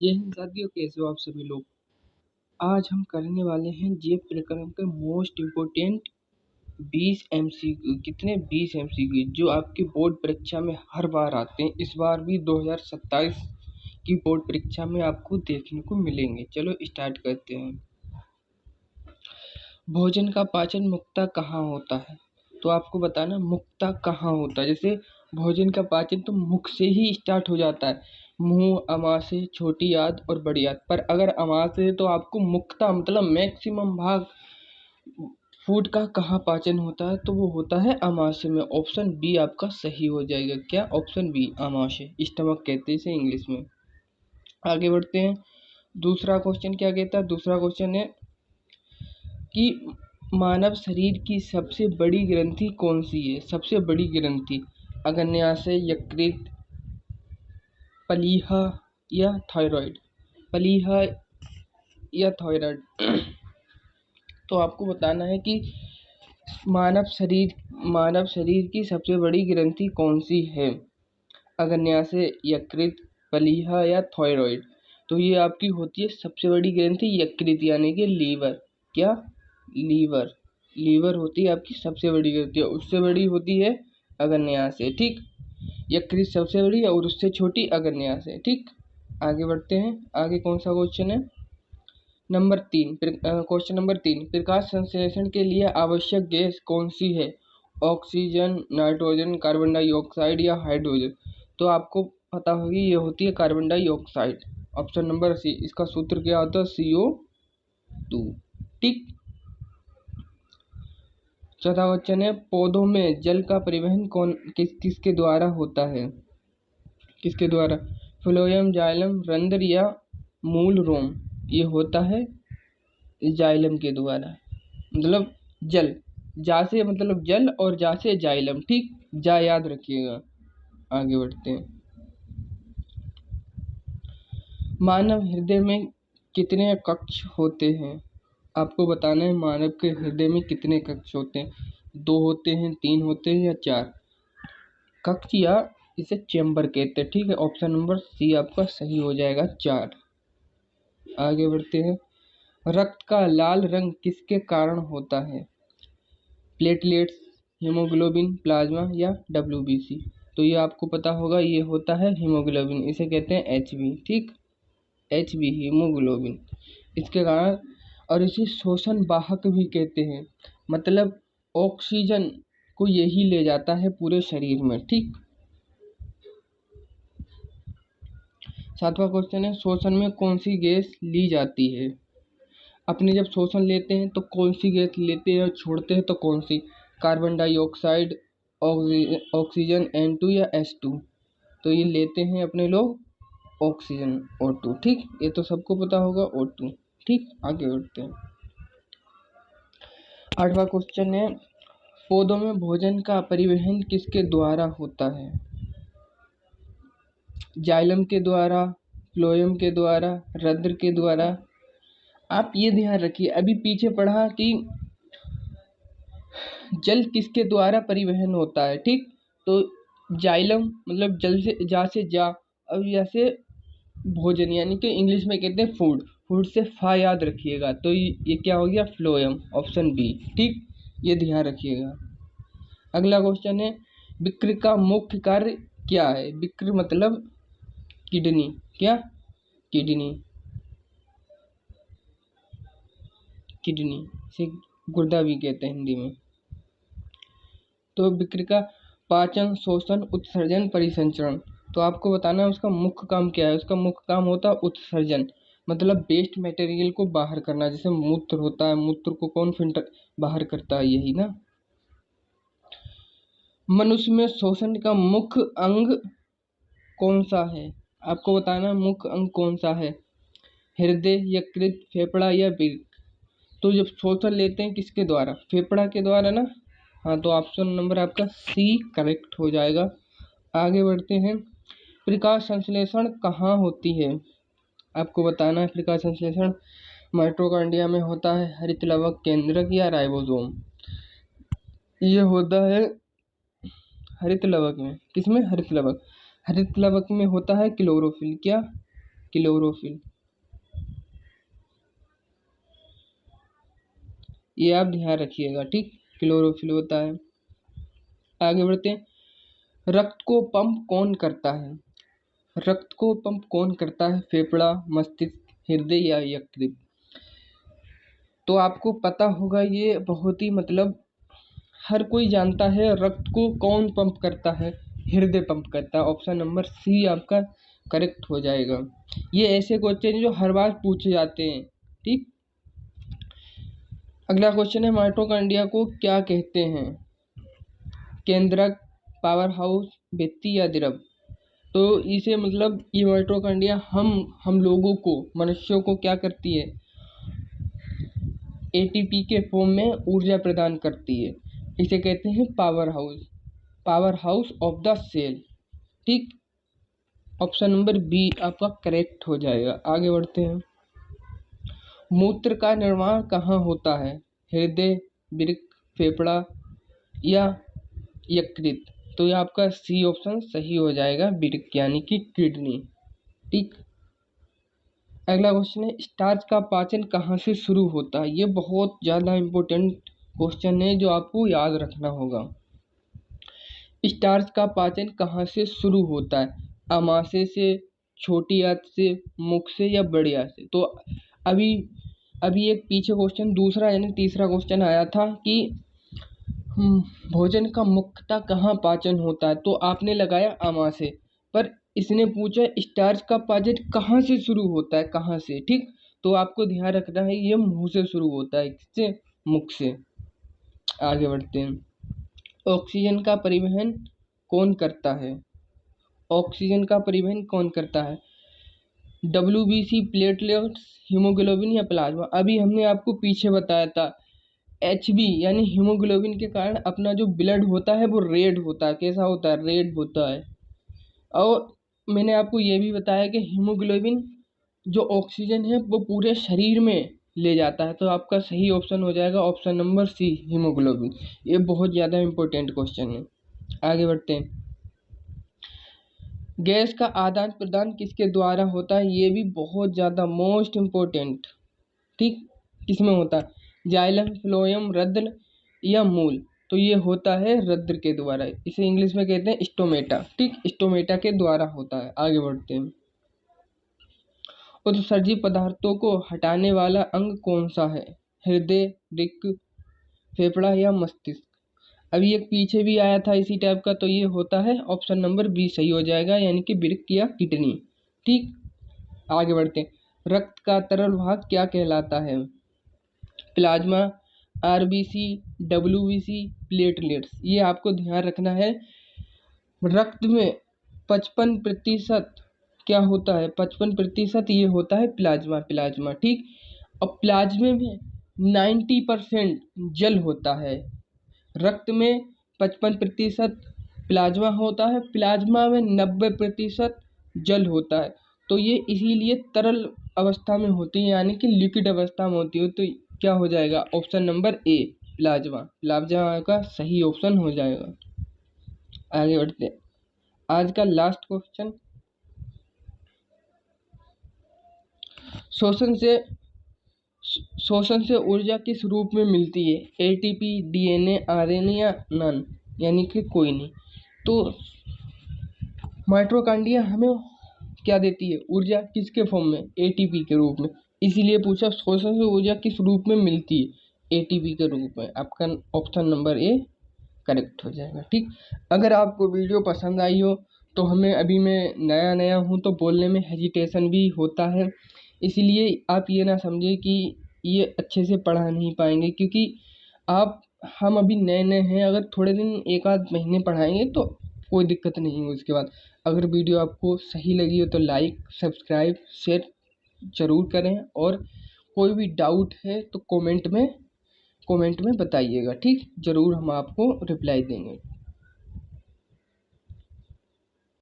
जय हिंद साथियों, कैसे हो आप सभी लोग। आज हम करने वाले हैं जे प्रकरण के मोस्ट इम्पोर्टेंट 20 एमसीक्यू। कितने? 20 एमसीक्यू जो आपकी बोर्ड परीक्षा में हर बार आते हैं। इस बार भी 2027 की बोर्ड परीक्षा में आपको देखने को मिलेंगे। चलो स्टार्ट करते हैं। भोजन का पाचन मुख्यतः कहाँ होता है? तो आपको बताना मुख्यतः कहाँ होता है। जैसे भोजन का पाचन तो मुख से ही स्टार्ट हो जाता है, मुंह, अमाशय, छोटी आंत और बड़ी आंत। पर अगर अमाशय है तो आपको मुख्यतः मतलब मैक्सिमम भाग फूड का कहाँ पाचन होता है, तो वो होता है अमाशय में। ऑप्शन बी आपका सही हो जाएगा। क्या? ऑप्शन बी, अमाशय, स्टमक कहते हैं इसे इंग्लिश में। आगे बढ़ते हैं। दूसरा क्वेश्चन क्या कहता है? दूसरा क्वेश्चन है कि मानव शरीर की सबसे बड़ी ग्रंथि कौन सी है? सबसे बड़ी ग्रंथि अग्न्याशय, यकृत, प्लीहा या थायराइड? प्लीहा या थायराइड? तो आपको बताना है कि मानव शरीर की सबसे बड़ी ग्रंथि कौन सी है? अग्न्याशय, यकृत, प्लीहा या थायराइड? तो ये आपकी होती है सबसे बड़ी ग्रंथि यकृत, यानी कि लीवर। क्या? लीवर। लीवर होती है आपकी सबसे बड़ी ग्रंथि। उससे बड़ी होती है अग्न्याशय। ठीक, यकृत सबसे बड़ी और उससे छोटी अग्न्याशय। ठीक, आगे बढ़ते हैं। आगे कौन सा क्वेश्चन है? नंबर 3। क्वेश्चन नंबर 3, प्रकाश संश्लेषण के लिए आवश्यक गैस कौन सी है? ऑक्सीजन, नाइट्रोजन, कार्बन डाइऑक्साइड या हाइड्रोजन? तो आपको पता होगी ये होती है carbon dioxide. Option number C. इसका सूत्र क्या होता है? CO2। ठीक, चौथा क्वेश्चन है, पौधों में जल का परिवहन किसके द्वारा होता है? किसके द्वारा? फ्लोएम, जाइलम, रंध्र या मूल रोम? ये होता है जाइलम के द्वारा। मतलब जल, जा से मतलब जल और जा से जाइलम। ठीक, जा याद रखिएगा। आगे बढ़ते हैं। मानव हृदय में कितने कक्ष होते हैं? आपको बताना है मानव के हृदय में कितने कक्ष होते हैं। 2 होते हैं, 3 होते हैं या 4? कक्ष या इसे चेंबर कहते हैं। ठीक है, ऑप्शन नंबर सी आपका सही हो जाएगा, 4। आगे बढ़ते हैं। रक्त का लाल रंग किसके कारण होता है? प्लेटलेट्स, हीमोग्लोबिन, प्लाज्मा या WBC? तो ये आपको पता होगा, ये होता है हीमोग्लोबिन। इसे कहते हैं HB। ठीक, HB हीमोग्लोबिन। इसके कारण, और इसे शोषण वाहक भी कहते हैं। मतलब ऑक्सीजन को यही ले जाता है पूरे शरीर में। ठीक, 7वां क्वेश्चन है, शोषण में कौन सी गैस ली जाती है? अपने जब शोषण लेते हैं तो कौन सी गैस लेते हैं और छोड़ते हैं तो कौन सी? कार्बन डाइऑक्साइड, ऑक्सीजन N2 या S2? तो ये लेते हैं अपने लोग ऑक्सीजन, O2। ठीक, ये तो सबको पता होगा, O2। ठीक, आगे बढ़ते हैं। 8वां क्वेश्चन है, पौधों में भोजन का परिवहन किसके द्वारा होता है? जाइलम के द्वारा, फ्लोएम के द्वारा, रंध्र के द्वारा? आप ये ध्यान रखिए, अभी पीछे पढ़ा कि जल किसके द्वारा परिवहन होता है। ठीक, तो जाइलम मतलब जल से, जा से जा, अब जैसे भोजन यानी कि इंग्लिश में कहते हैं फूड, फूड से फा याद रखिएगा। तो ये क्या हो गया? Phloem, option B. ठीक, ये ध्यान रखिएगा। अगला क्वेश्चन है, वृक्क का मुख्य कार्य क्या है? वृक्क मतलब किडनी। क्या? किडनी। किडनी से गुर्दा भी कहते हैं हिंदी में। तो वृक्क का पाचन, शोषण, उत्सर्जन, परिसंचरण? तो आपको बताना है उसका मुख्य काम क्या है। उसका मुख्य काम होता है उत्सर्जन, मतलब वेस्ट मटेरियल को बाहर करना। जैसे मूत्र होता है, मूत्र को कौन फिल्टर बाहर करता है? यही ना। मनुष्य में शोषण का मुख्य अंग कौन सा है? आपको बताना मुख्य अंग कौन सा है। हृदय, यकृत, फेफड़ा या वृक्क? तो जब शोषण लेते हैं किसके द्वारा? फेफड़ा के द्वारा ना। हाँ, तो ऑप्शन नंबर आपका सी करेक्ट हो जाएगा। आगे बढ़ते हैं। प्रकाश संश्लेषण कहाँ होती है? आपको बताना है प्रकाश संश्लेषण माइटोकॉन्ड्रिया में होता है, हरित लवक केंद्रक या राइबोसोम? ये होता है हरित लवक में। किसमें? हरित लवक। हरित लवक में होता है क्लोरोफिल। क्या? क्लोरोफिल। ये आप ध्यान रखिएगा, ठीक, क्लोरोफिल होता है। आगे बढ़ते हैं। रक्त को पंप कौन करता है? रक्त को पंप कौन करता है? फेफड़ा, मस्तिष्क, हृदय या यकृत? तो आपको पता होगा, ये बहुत ही मतलब हर कोई जानता है। रक्त को कौन पंप करता है? हृदय पंप करता है। ऑप्शन नंबर सी आपका करेक्ट हो जाएगा। ये ऐसे क्वेश्चन जो हर बार पूछे जाते हैं, ठीक। अगला क्वेश्चन है, माइटोकॉन्ड्रिया को क्या कहते हैं? केंद्रक, पावर हाउस, भित्ति या द्रव? तो इसे मतलब ये माइटोकॉन्ड्रिया हम लोगों को, मनुष्यों को क्या करती है? एटीपी के फॉर्म में ऊर्जा प्रदान करती है। इसे कहते हैं power house, power house of the cell, ठीक। ऑप्शन नंबर बी आपका करेक्ट हो जाएगा। आगे बढ़ते हैं। मूत्र का निर्माण कहाँ होता है? हृदय, वृक्क, फेफड़ा या यकृत? तो ये आपका सी ऑप्शन सही हो जाएगा, वृक्क यानी कि किडनी, ठीक। अगला क्वेश्चन है, स्टार्च का पाचन कहाँ से शुरू होता है? ये बहुत ज़्यादा इम्पोर्टेंट क्वेश्चन है जो आपको याद रखना होगा। स्टार्च का पाचन कहाँ से शुरू होता है? आमाशय से, छोटी आंत से, मुख से या बड़ी आंत से? तो अभी एक पीछे क्वेश्चन दूसरा यानी तीसरा क्वेश्चन आया था कि भोजन का मुख्यतः कहाँ पाचन होता है? तो आपने लगाया आमाशय, पर इसने पूछा स्टार्च का पाचन कहाँ से शुरू होता है, कहाँ से, ठीक। तो आपको ध्यान रखना है ये मुंह से शुरू होता है, किससे? मुख से। आगे बढ़ते हैं। ऑक्सीजन का परिवहन कौन करता है? ऑक्सीजन का परिवहन कौन करता है? WBC, प्लेटलेट्स, हीमोग्लोबिन या प्लाज्मा? अभी हमने आपको पीछे बताया था HB यानी हीमोग्लोबिन के कारण अपना जो ब्लड होता है वो रेड होता है। कैसा होता है? रेड होता है। और मैंने आपको ये भी बताया कि हीमोग्लोबिन जो ऑक्सीजन है वो पूरे शरीर में ले जाता है। तो आपका सही ऑप्शन हो जाएगा ऑप्शन नंबर सी, हीमोग्लोबिन। ये बहुत ज़्यादा इम्पोर्टेंट क्वेश्चन है। आगे बढ़ते हैं। गैस का आदान प्रदान किसके द्वारा होता है? ये भी बहुत ज़्यादा मोस्ट इम्पोर्टेंट, ठीक। किसमें होता है? जाइलम, फ्लोएम, रद्र या मूल? तो ये होता है रद्र के द्वारा। इसे इंग्लिश में कहते हैं स्टोमेटा, ठीक। स्टोमेटा के द्वारा होता है। आगे बढ़ते हैं। उत्सर्जी पदार्थों को हटाने वाला अंग कौन सा है? हृदय, वृक्क, फेफड़ा या मस्तिष्क? अभी एक पीछे भी आया था इसी टाइप का, तो ये होता है ऑप्शन नंबर बी सही हो जाएगा, यानी कि वृक्क या किडनी, ठीक। आगे बढ़ते हैं। रक्त का तरल भाग क्या कहलाता है? Plasma, RBC, WBC, platelets? ये आपको ध्यान रखना है। रक्त में 55% क्या होता है? 55% ये होता है प्लाज्मा, प्लाज्मा, ठीक। और प्लाज्मे में 90% जल होता है। रक्त में 55% प्लाज्मा होता है, प्लाज्मा में 90% जल होता है। तो ये इसीलिए तरल अवस्था में होती है, यानी कि लिक्विड अवस्था में होती है। तो क्या हो जाएगा? Option number A, plasma, plasma का सही ऑप्शन हो जाएगा। आगे बढ़ते हैं। आज का लास्ट क्वेश्चन, शोषण से ऊर्जा किस रूप में मिलती है? ATP, DNA, RNA या नन, यानी कि कोई नहीं। तो माइटोकॉन्ड्रिया हमें क्या देती है? ऊर्जा किसके फॉर्म में? ATP के रूप में। इसीलिए पूछा शोषण से ऊर्जा किस रूप में मिलती है? ATP के रूप में। आपका ऑप्शन नंबर ए करेक्ट हो जाएगा, ठीक। अगर आपको वीडियो पसंद आई हो तो हमें, अभी मैं नया हूँ तो बोलने में हेजिटेशन भी होता है, इसलिए आप ये ना समझे कि ये अच्छे से पढ़ा नहीं पाएंगे, क्योंकि हम अभी नए हैं। अगर थोड़े दिन, एक आध महीने पढ़ाएंगे तो कोई दिक्कत नहीं है। उसके बाद अगर वीडियो आपको सही लगी हो तो लाइक, सब्सक्राइब, शेयर ज़रूर करें, और कोई भी डाउट है तो कमेंट में बताइएगा, ठीक। ज़रूर हम आपको रिप्लाई देंगे।